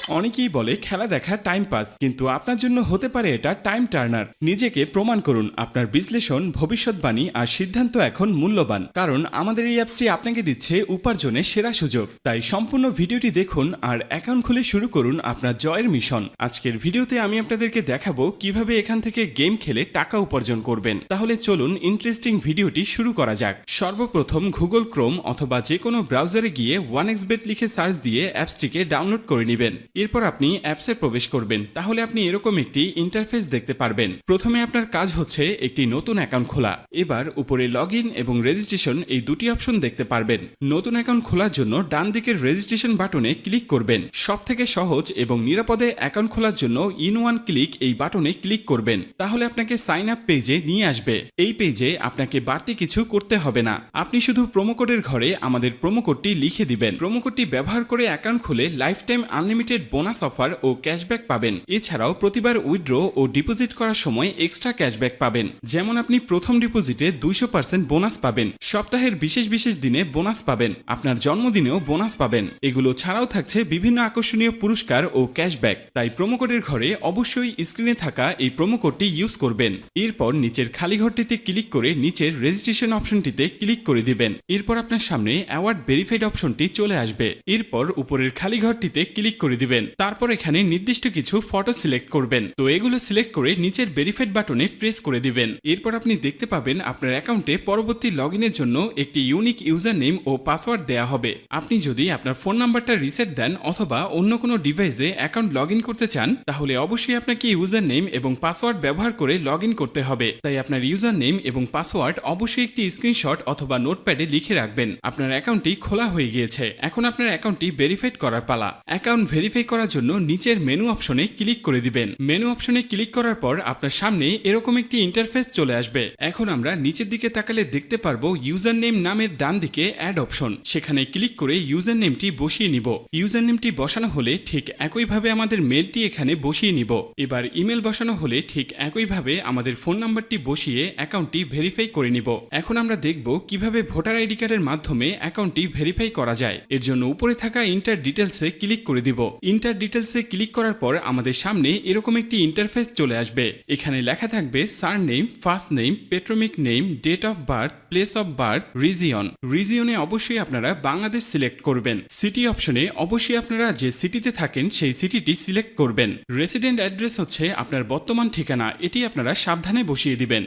অনেকেই বলে খেলা দেখা টাইম পাস, কিন্তু আপনার জন্য হতে পারে এটা টাইম টার্নার। নিজেকে প্রমাণ করুন। আপনার বিশ্লেষণ, ভবিষ্যৎবাণী আর সিদ্ধান্ত এখন মূল্যবান, কারণ আমাদের এই অ্যাপসটি আপনাকে দিচ্ছে উপার্জনের সেরা সুযোগ। তাই সম্পূর্ণ ভিডিওটি দেখুন আর অ্যাকাউন্ট খুলে শুরু করুন আপনার জয়ের মিশন। আজকের ভিডিওতে আমি আপনাদেরকে দেখাবো কিভাবে এখান থেকে গেম খেলে টাকা উপার্জন করবেন। তাহলে চলুন ইন্টারেস্টিং ভিডিওটি শুরু করা যাক। সর্বপ্রথম গুগল ক্রোম অথবা যে কোনো ব্রাউজারে গিয়ে 1xbet লিখে সার্চ দিয়ে অ্যাপসটিকে ডাউনলোড করে নেবেন। এরপর আপনি অ্যাপসে প্রবেশ করবেন। তাহলে আপনি এরকম একটি ইন্টারফেস দেখতে পারবেন। প্রথমে আপনার কাজ হচ্ছে একটি নতুন অ্যাকাউন্ট খোলা। এবার উপরে লগইন এবং রেজিস্ট্রেশন এই দুটি অপশন দেখতে পারবেন। নতুন অ্যাকাউন্ট খোলার জন্য ডান দিকের রেজিস্ট্রেশন বাটনে ক্লিক করবেন। সবথেকে সহজ এবং নিরাপদে অ্যাকাউন্ট খোলার জন্য ইন ওয়ান ক্লিক এই বাটনে ক্লিক করবেন। তাহলে আপনাকে সাইন আপ পেজে নিয়ে আসবে। এই পেজে আপনাকে বাড়তি কিছু করতে হবে না। আপনি শুধু প্রোমো কোডের ঘরে আমাদের প্রোমো কোডটি লিখে দিবেন। প্রোমো কোডটি ব্যবহার করে অ্যাকাউন্ট খুলে life time unlimited bonus offer ও ক্যাশব্যাক পাবেন। এছাড়াও প্রতিবার উইথড্র ও ডিপোজিট করার সময় এক্সট্রা ক্যাশব্যাক পাবেন। যেমন আপনি প্রথম ডিপোজিটে 200% বোনাস পাবেন, সপ্তাহের বিশেষ বিশেষ দিনে বোনাস পাবেন, আপনার জন্মদিনেও বোনাস পাবেন। এগুলো ছাড়াও থাকছে বিভিন্ন আকর্ষণীয় পুরস্কার ও ক্যাশব্যাক। তাই প্রোমো কোডের ঘরে অবশ্যই স্ক্রিনে থাকা এই প্রোমো কোডটি ইউজ করবেন। এরপর নিচের খালি ঘরটিতে ক্লিক করে নিচের রেজিস্ট্রেশন অপশনটিতে ক্লিক করে দিবেন। এরপর আপনার সামনে অ্যাওয়ার্ড ভেরিফাইড অপশনটি চলে আসবে। এরপর উপরের খালি ঘরটিতে ক্লিক করে দিবেন। তারপর এখানে নির্দিষ্ট কিছু ফটো সিলেক্ট করবেন। তো এগুলো সিলেক্ট করে নিচের ভেরিফাইড বাটনে প্রেস করে দিবেন। এরপর আপনি দেখতে পাবেন আপনার অ্যাকাউন্টে পরবর্তী লগইনের জন্য একটি ইউনিক ইউজার নেম ও পাসওয়ার্ড দেয়া হবে। আপনি যদি আপনার ফোন নাম্বারটা রিসেট দেন অথবা অন্য কোনো ডিভাইসে অ্যাকাউন্ট লগইন করতে চান, তাহলে অবশ্যই আপনাকে ইউজার নেম এবং পাসওয়ার্ড ব্যবহার করে লগইন করতে হবে। তাই আপনার ইউজার নেম এবং পাসওয়ার্ড অবশ্যই একটি স্ক্রিনশট অথবা নোটপ্যাডে লিখে রাখবেন। আপনার অ্যাকাউন্টটি খোলা হয়ে গিয়েছে। এখন আপনার অ্যাকাউন্টটি ভেরিফাইড করার পালা। অ্যাকাউন্ট ভেরিফাই করার জন্য নিচের মেনু অপশনে ক্লিক করে দিবেন। মেনু অপশনে ক্লিক করার পর আপনার সামনে এরকম একটি ইন্টারফেস চলে আসবে। এখন আমরা নিচের দিকে তাকালে দেখতে পারবো ইউজার নেম নামের ডান দিকে অ্যাড অপশন। সেখানে ক্লিক করে ইউজার নেমটি বসিয়ে নিব। ইউজার নেমটি বসানো হলে ঠিক একইভাবে আমাদের মেলটি এখানে বসিয়ে নিব। এবার ইমেল বসানো হলে ঠিক একইভাবে আমাদের ফোন নাম্বারটি বসিয়ে অ্যাকাউন্টটি ভেরিফাই করে নিব। এখন আমরা দেখব কিভাবে ভোটার আইডি কার্ডের মাধ্যমে অ্যাকাউন্টটি ভেরিফাই করা যায়। এর জন্য উপরে থাকা ইন্টার ডিটেলসে ক্লিক করে দিব। ইন্টার ডিটেলসে ক্লিক করার পর আমাদের সামনে এরকম একটি ইন্টারফেস চলে আসবে। এখানে লেখা থাকবে surname, first name, patronymic name, date of birth, place of birth, region. রিজিয়নে অবশ্যই আপনারা বাংলাদেশ সিলেক্ট করবেন। সিটি অপশনে অবশ্যই আপনারা যে সিটিতে থাকেন সেই সিটিটি সিলেক্ট করবেন। রেসিডেন্ট অ্যাড্রেস হচ্ছে আপনার বর্তমান ঠিকানা, এটি আপনারা সাবধানে বসিয়ে দিবেন।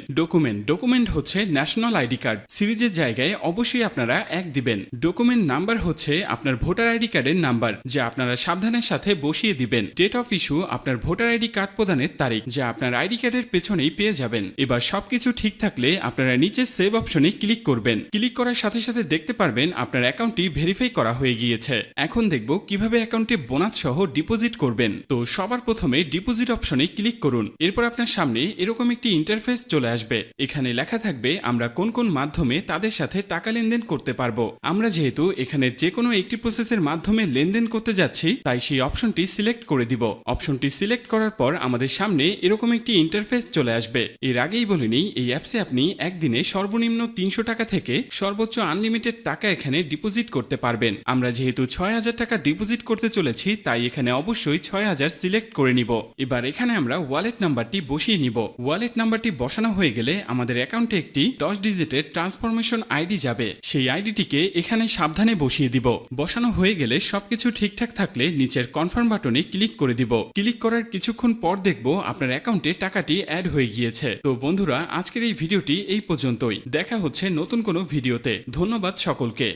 ডকুমেন্ট হচ্ছে ন্যাশনাল আইডি কার্ড, সিরিজের জায়গায় অবশ্যই আপনারা 1 দিবেন। ডকুমেন্ট নাম্বার হচ্ছে আপনার ভোটার আইডি কার্ডের নাম্বার, যা আপনারা সাবধানের সাথে বসিয়ে দিবেন। ডেট অফ ইস্যু আপনার ভোটার আইডি কার্ড প্রদানের তারিখ, যা আপনার আইডি কার্ডের পেছনেই পেয়ে যাবেন। এবার সবকিছু ঠিক থাকলে আপনারা নিচে সেভ অপশনে ক্লিক করবেন। ক্লিক করার সাথে সাথে দেখতে পারবেন আপনার অ্যাকাউন্টটি ভেরিফাই করা হয়ে গিয়েছে। এখন দেখব কিভাবে অ্যাকাউন্টে বোনাস সহ ডিপোজিট করবেন। তো সবার প্রথমে ডিপোজিট অপশনে ক্লিক করুন। এরপর আপনার সামনে এরকম একটি ইন্টারফেস চলে আসবে। এখানে লেখা থাকবে আমরা কোন কোন মাধ্যমে তাদের সাথে টাকা লেনদেন করতে পারবো। আমরা যেহেতু এখানে যে কোনো একটি প্রসেসের মাধ্যমে লেনদেন করতে যাচ্ছি, তাই সেই অপশনটি সিলেক্ট করে দিব। অপশনটি সিলেক্ট করার পর আমাদের সামনে এরকম একটি ইন্টারফেস চলে আসবে। এর আগেই বলে নিই, এই অ্যাপসে আপনি একদিনে সর্বনিম্ন 300 টাকা থেকে সর্বোচ্চ আনলিমিটেড টাকা এখানে ডিপোজিট করতে পারবেন। আমরা যেহেতু 6000 টাকা ডিপোজিট করতে চলেছি, তাই এখানে অবশ্যই 6000 সিলেক্ট করে নিব। এবার এখানে আমরা ওয়ালেট নাম্বারটি বসিয়ে নিব। ওয়ালেট নাম্বারটি বসানো হয়ে গেলে আমাদের অ্যাকাউন্টে একটি 10 ডিজিটের ট্রান্সফরমেশন আইডি যাবে। সেই আইডিটিকে এখানে সাবধানে বসিয়ে দিব। বসানো হয়ে গেলে সবকিছু ঠিকঠাক থাকলে নিচের কনফার্ম বাটনে ক্লিক করে দিব। ক্লিক করার কিছুক্ষণ পর দেখব আপনার অ্যাকাউন্টে টাকাটি অ্যাড হয়ে গিয়েছে। তো বন্ধুরা, আজকের এই ভিডিওটি এই পর্যন্তই। দেখা হচ্ছে নতুন কোনো ভিডিওতে। ধন্যবাদ সকলকে।